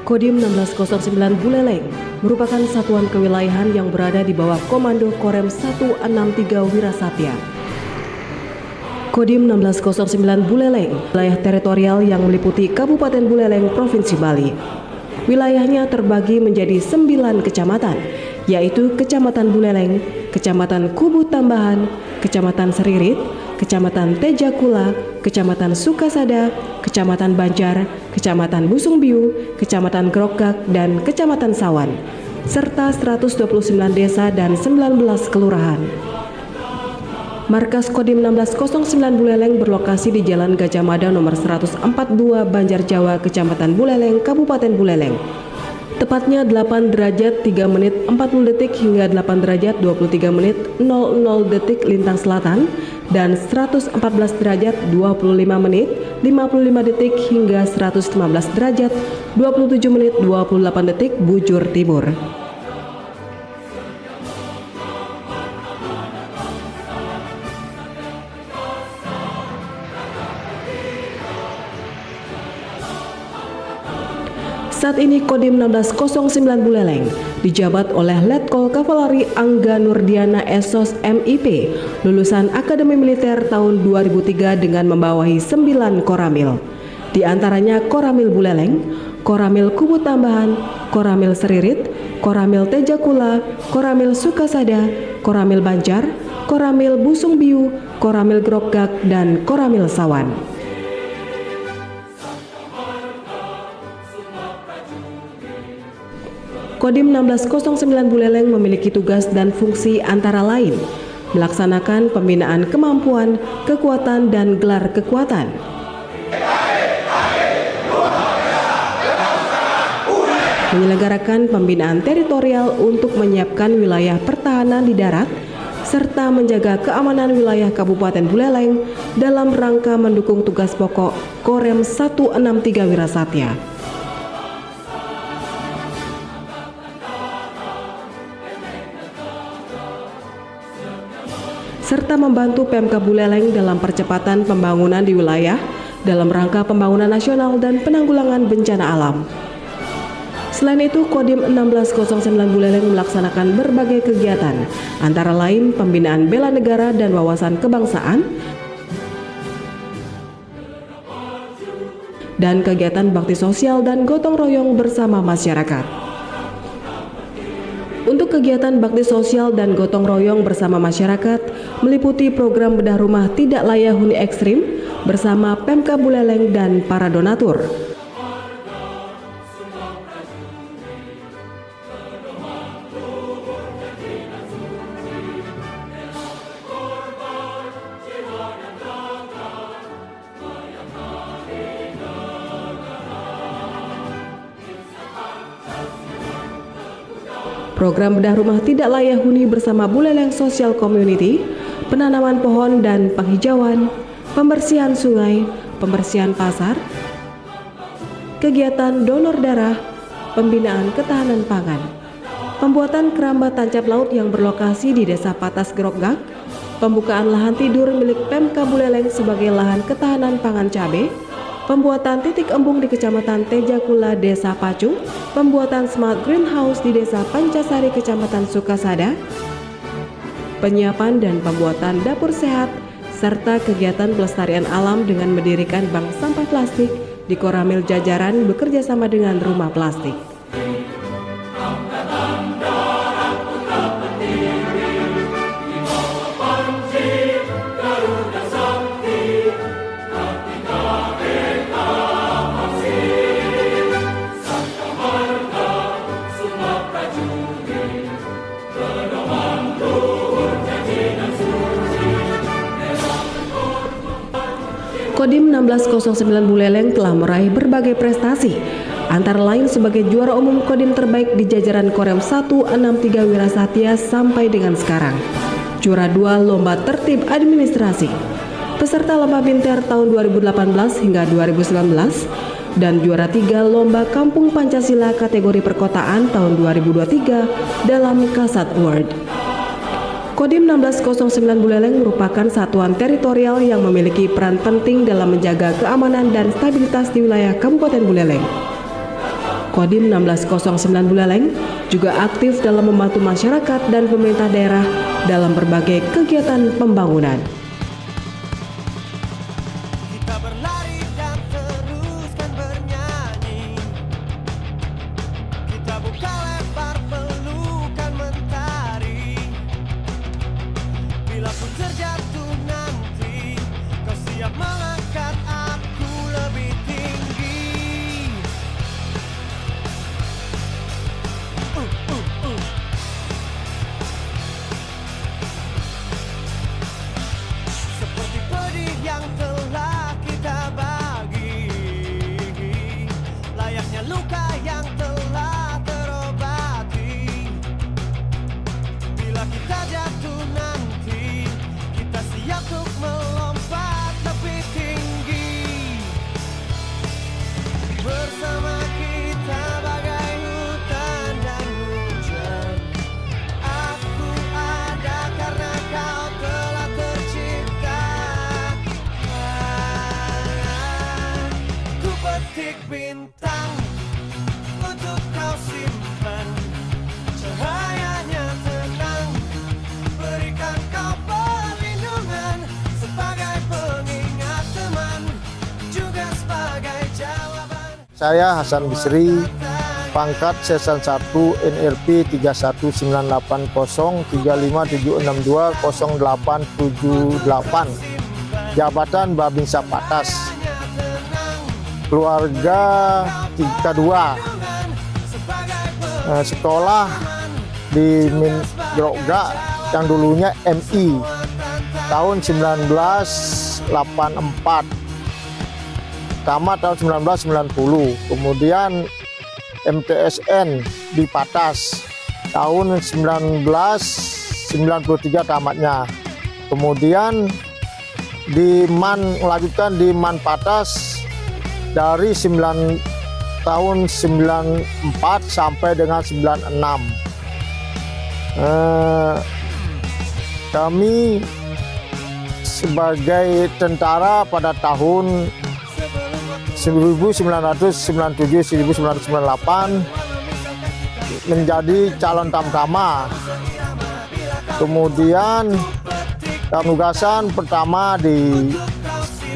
Kodim 1609 Buleleng merupakan satuan kewilayahan yang berada di bawah Komando Korem 163 Wirasatya. Kodim 1609 Buleleng, wilayah teritorial yang meliputi Kabupaten Buleleng, Provinsi Bali. Wilayahnya terbagi menjadi 9 kecamatan, yaitu Kecamatan Buleleng, Kecamatan Kubu Tambahan, Kecamatan Seririt, Kecamatan Tejakula, Kecamatan Sukasada, Kecamatan Banjar, Kecamatan Busungbiu, Kecamatan Grogak, dan Kecamatan Sawan, serta 129 desa dan 19 kelurahan. Markas Kodim 1609 Buleleng berlokasi di Jalan Gajah Mada nomor 142 Banjarjawa, Kecamatan Buleleng, Kabupaten Buleleng. Tepatnya 8 derajat 3 menit 40 detik hingga 8 derajat 23 menit 00 detik lintang selatan dan 114 derajat 25 menit 55 detik hingga 115 derajat 27 menit 28 detik bujur timur. Saat ini Kodim 1609 Buleleng dijabat oleh Letkol Kavaleri Angga Nurdiana Esos MIP, lulusan Akademi Militer tahun 2003 dengan membawahi 9 koramil. Di antaranya Koramil Buleleng, Koramil Kubu Tambahan, Koramil Seririt, Koramil Tejakula, Koramil Sukasada, Koramil Banjar, Koramil Busungbiu, Koramil Grogak, dan Koramil Sawan. Kodim 1609 Buleleng memiliki tugas dan fungsi antara lain melaksanakan pembinaan kemampuan, kekuatan, dan gelar kekuatan, menyelenggarakan pembinaan teritorial untuk menyiapkan wilayah pertahanan di darat, serta menjaga keamanan wilayah Kabupaten Buleleng dalam rangka mendukung tugas pokok Korem 163 Wirasatya. Serta membantu Pemkab Buleleng dalam percepatan pembangunan di wilayah dalam rangka pembangunan nasional dan penanggulangan bencana alam. Selain itu, Kodim 1609 Buleleng melaksanakan berbagai kegiatan, antara lain pembinaan bela negara dan wawasan kebangsaan, dan kegiatan bakti sosial dan gotong royong bersama masyarakat. Untuk kegiatan bakti sosial dan gotong royong bersama masyarakat meliputi program bedah rumah tidak layak huni ekstrim bersama Pemkab Buleleng dan para donatur. Program bedah rumah tidak layak huni bersama Buleleng Social Community, penanaman pohon dan penghijauan, pembersihan sungai, pembersihan pasar, kegiatan donor darah, pembinaan ketahanan pangan, pembuatan keramba tancap laut yang berlokasi di Desa Patas Grogak, pembukaan lahan tidur milik Pemkab Buleleng sebagai lahan ketahanan pangan cabai, pembuatan titik embung di Kecamatan Tejakula, Desa Pacung, pembuatan smart greenhouse di Desa Pancasari, Kecamatan Sukasada, penyiapan dan pembuatan dapur sehat, serta kegiatan pelestarian alam dengan mendirikan bank sampah plastik di Koramil jajaran bekerja sama dengan Rumah Plastik. Kodim 1609 Buleleng telah meraih berbagai prestasi, antara lain sebagai juara umum Kodim terbaik di jajaran Korem 163 Wirasatya sampai dengan sekarang, juara 2 Lomba Tertib Administrasi, peserta Lomba Binter tahun 2018 hingga 2019, dan juara 3 Lomba Kampung Pancasila kategori perkotaan tahun 2023 dalam Kasat Award. Kodim 1609 Buleleng merupakan satuan teritorial yang memiliki peran penting dalam menjaga keamanan dan stabilitas di wilayah Kabupaten Buleleng. Kodim 1609 Buleleng juga aktif dalam membantu masyarakat dan pemerintah daerah dalam berbagai kegiatan pembangunan. Kita berlari dan teruskan bernyanyi. Kita buka lebar pelukan mentari. Bila pun terjatuh nanti, kau siap mengangkat aku lebih tinggi. Seperti pedih yang telah kita bagi, layaknya luka yang telah terobati. Bila kita jatuh nanti, kita siap untuk melompat lebih tinggi. Bersama kita bagai hutan dan hujan. Aku ada karena kau telah tercipta. Ku petik bintang untuk kau simpan. Cahayanya tenang, berikan kau perlindungan sebagai pengingat teman, juga sebagai jawaban. Saya Hasan Bisri, pangkat Sesan 1 NRP 3198037620878, jabatan Babinsa Patas, keluarga 32, sekolah di Minjroga yang dulunya MI tahun 1984, tamat tahun 1990, kemudian MTSN di Patas tahun 1993 tamatnya, kemudian melanjutkan di Man Patas dari tahun 94 sampai dengan 96. Kami sebagai tentara pada tahun 1997-1998 menjadi calon tamtama. Kemudian penugasan pertama di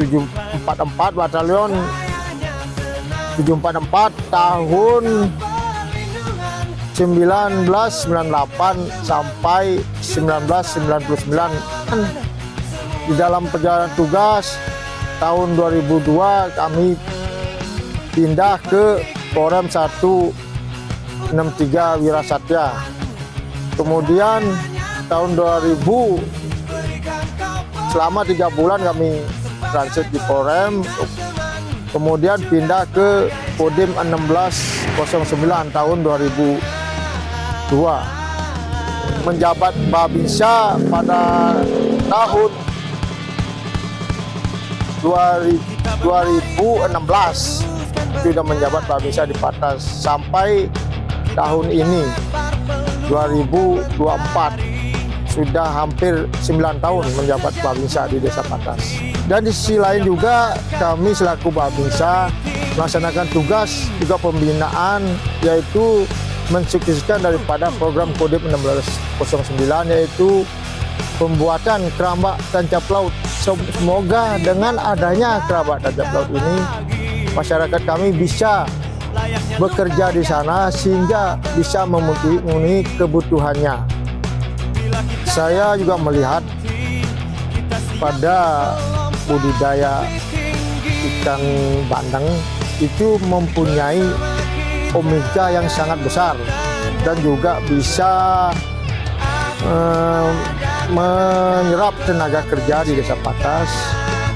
744 Batalion 744 tahun 1998 sampai 1999. Di dalam perjalanan tugas tahun 2002 kami pindah ke Korem 163 Wirasatya. Kemudian tahun 2000 selama 3 bulan kami transit di Korem, kemudian pindah ke Kodim 1609 tahun 2002. Menjabat Babinsa pada tahun 2016 sudah menjabat Babinsa di Patas sampai tahun ini 2024 sudah hampir 9 tahun menjabat Babinsa di Desa Patas. Dan di sisi lain juga kami selaku Babinsa melaksanakan tugas juga pembinaan, yaitu mensukseskan daripada program Kodim 1609, yaitu pembuatan keramba tancap laut. Semoga dengan adanya keramba tancap laut ini masyarakat kami bisa bekerja di sana sehingga bisa memenuhi kebutuhannya. Saya juga melihat pada budidaya ikan bandeng itu mempunyai omega yang sangat besar dan juga bisa menyerap tenaga kerja di Desa Patas,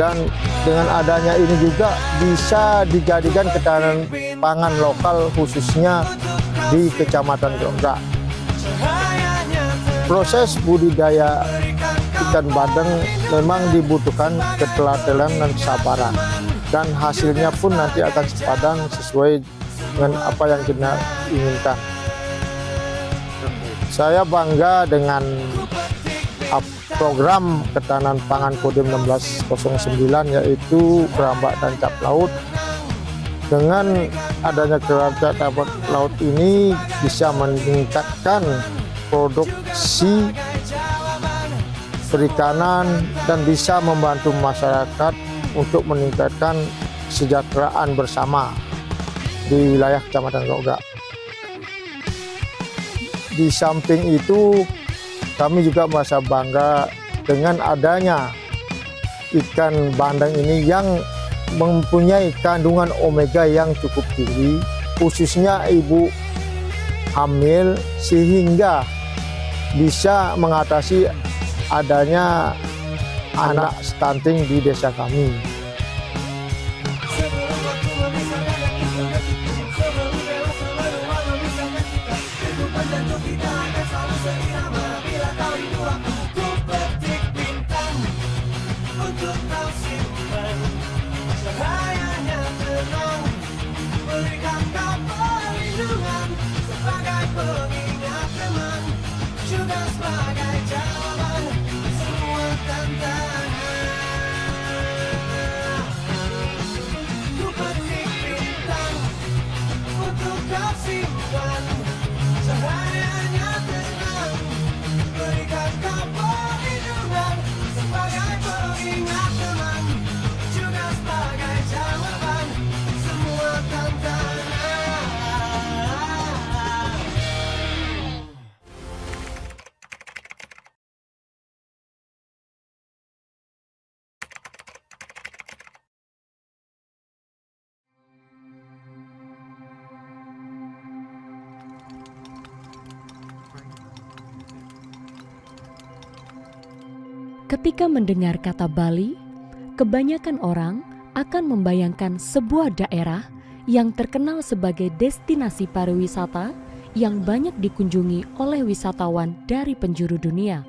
dan dengan adanya ini juga bisa dijadikan ketahanan pangan lokal khususnya di Kecamatan Grograk. Proses budidaya ikan bandeng memang dibutuhkan keteladanan dan kesabaran, dan hasilnya pun nanti akan sepadan sesuai dengan apa yang kita inginkan. Saya bangga dengan program ketahanan pangan Kodim 1609, yaitu keramba tancap laut, dengan adanya kerajaan dapat laut ini bisa meningkatkan produksi perikanan dan bisa membantu masyarakat untuk meningkatkan kesejahteraan bersama di wilayah Kecamatan Grogak. Di samping itu, kami juga merasa bangga dengan adanya ikan bandeng ini yang mempunyai kandungan omega yang cukup tinggi, khususnya ibu hamil, sehingga bisa mengatasi adanya anak stunting di desa kami. Ketika mendengar kata Bali, kebanyakan orang akan membayangkan sebuah daerah yang terkenal sebagai destinasi pariwisata yang banyak dikunjungi oleh wisatawan dari penjuru dunia.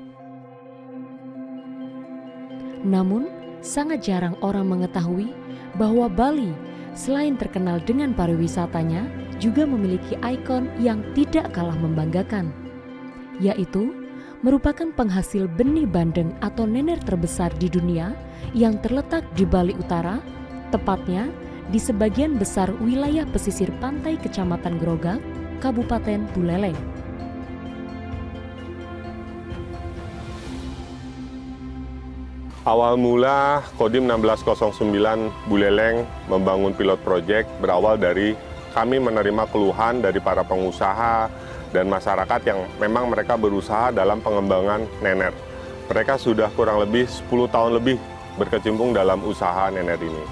Namun, sangat jarang orang mengetahui bahwa Bali selain terkenal dengan pariwisatanya, juga memiliki ikon yang tidak kalah membanggakan, yaitu merupakan penghasil benih bandeng atau nener terbesar di dunia yang terletak di Bali Utara, tepatnya di sebagian besar wilayah pesisir pantai Kecamatan Grogak, Kabupaten Buleleng. Awal mula Kodim 1609 Buleleng membangun pilot project berawal dari kami menerima keluhan dari para pengusaha dan masyarakat yang memang mereka berusaha dalam pengembangan nener. Mereka sudah kurang lebih 10 tahun lebih berkecimpung dalam usaha nener ini.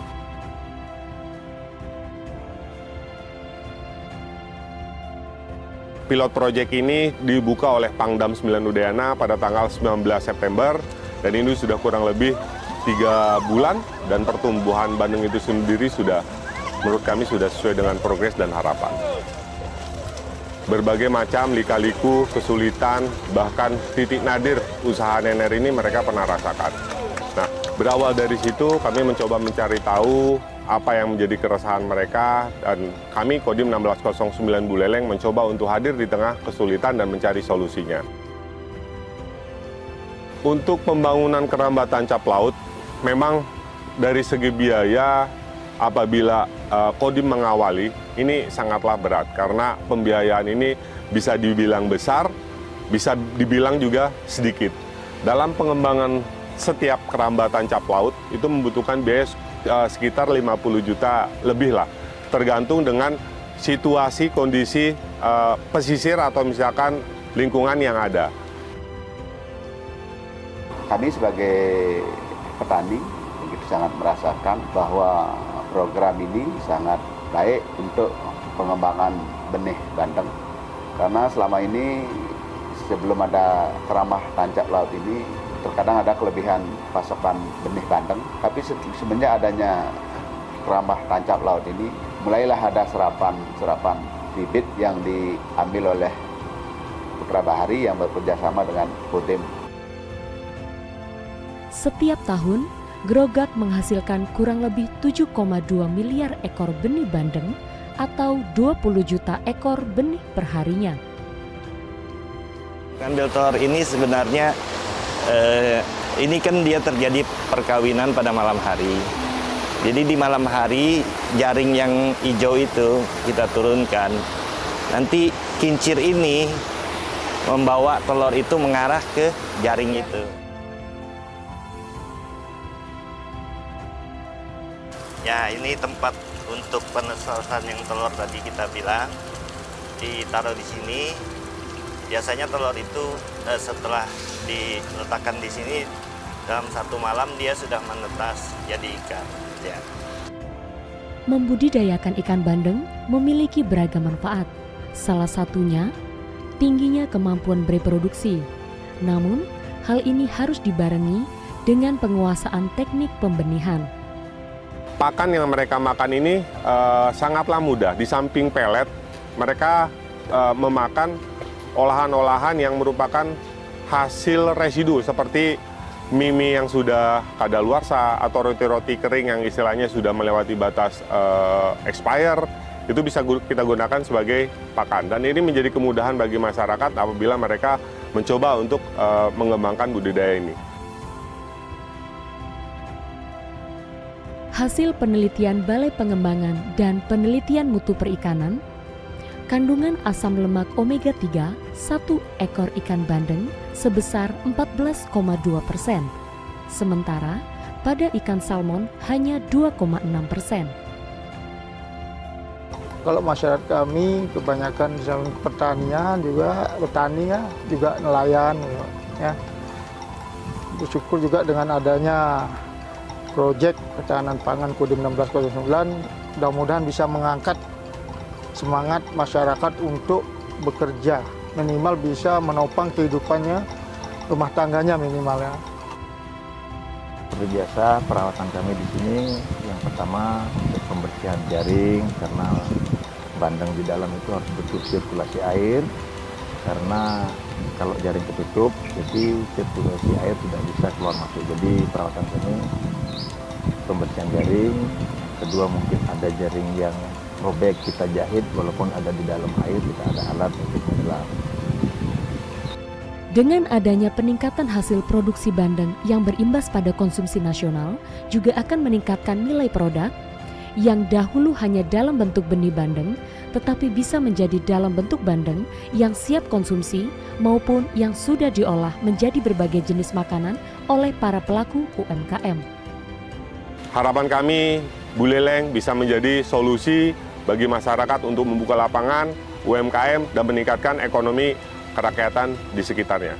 Pilot project ini dibuka oleh Pangdam 9 Udayana pada tanggal 19 September dan ini sudah kurang lebih 3 bulan dan pertumbuhan bandeng itu sendiri sudah menurut kami sudah sesuai dengan progres dan harapan. Berbagai macam lika-liku, kesulitan, bahkan titik nadir usaha nener ini mereka pernah rasakan. Nah, berawal dari situ kami mencoba mencari tahu apa yang menjadi keresahan mereka dan kami Kodim 1609 Buleleng mencoba untuk hadir di tengah kesulitan dan mencari solusinya. Untuk pembangunan kerambatan cap laut, memang dari segi biaya apabila Kodim mengawali, ini sangatlah berat karena pembiayaan ini bisa dibilang besar, bisa dibilang juga sedikit. Dalam pengembangan setiap kerambatan cap laut itu membutuhkan biaya sekitar 50 juta lebih lah, tergantung dengan situasi, kondisi pesisir atau misalkan lingkungan yang ada. Kami sebagai petani begitu sangat merasakan bahwa program ini sangat baik untuk pengembangan benih bandeng. Karena selama ini sebelum ada kerambah tancap laut ini terkadang ada kelebihan pasokan benih bandeng. Tapi semenjak adanya kerambah tancap laut ini mulailah ada serapan bibit yang diambil oleh Putra Bahari yang bekerjasama dengan Kodim. Setiap tahun, Grogak menghasilkan kurang lebih 7,2 miliar ekor benih bandeng atau 20 juta ekor benih perharinya. Biltor ini sebenarnya ini kan dia terjadi perkawinan pada malam hari. Jadi di malam hari jaring yang hijau itu kita turunkan. Nanti kincir ini membawa telur itu mengarah ke jaring itu. Ya, ini tempat untuk penelusuran yang telur tadi kita bilang. Ditaruh di sini. Biasanya telur itu setelah diletakkan di sini dalam satu malam dia sudah menetas jadi ikan. Ya. Membudidayakan ikan bandeng memiliki beragam manfaat. Salah satunya tingginya kemampuan bereproduksi. Namun, hal ini harus dibarengi dengan penguasaan teknik pembenihan. Pakan yang mereka makan ini sangatlah mudah. Di samping pelet, mereka memakan olahan-olahan yang merupakan hasil residu seperti mie yang sudah kadaluarsa atau roti-roti kering yang istilahnya sudah melewati batas expire, itu bisa kita gunakan sebagai pakan. Dan ini menjadi kemudahan bagi masyarakat apabila mereka mencoba untuk mengembangkan budidaya ini. Hasil penelitian Balai Pengembangan dan Penelitian Mutu Perikanan, kandungan asam lemak omega 3 satu ekor ikan bandeng sebesar 14,2%. Sementara pada ikan salmon hanya 2,6%. Kalau masyarakat kami kebanyakan di samping pertanian juga petani ya, juga nelayan ya. Bersyukur juga dengan adanya proyek ketahanan pangan Kodim 1609, mudah-mudahan bisa mengangkat semangat masyarakat untuk bekerja, minimal bisa menopang kehidupannya, rumah tangganya minimal ya. Seperti biasa perawatan kami di sini yang pertama untuk pembersihan jaring karena bandeng di dalam itu harus betul sirkulasi air, karena kalau jaring ketutup jadi sirkulasi air tidak bisa keluar masuk. Jadi perawatan kami pembersihan jaring, kedua mungkin ada jaring yang robek kita jahit walaupun ada di dalam air, kita ada alat untuk menyelam. Dengan adanya peningkatan hasil produksi bandeng yang berimbas pada konsumsi nasional, juga akan meningkatkan nilai produk yang dahulu hanya dalam bentuk benih bandeng, tetapi bisa menjadi dalam bentuk bandeng yang siap konsumsi maupun yang sudah diolah menjadi berbagai jenis makanan oleh para pelaku UMKM. Harapan kami, Buleleng bisa menjadi solusi bagi masyarakat untuk membuka lapangan UMKM dan meningkatkan ekonomi kerakyatan di sekitarnya.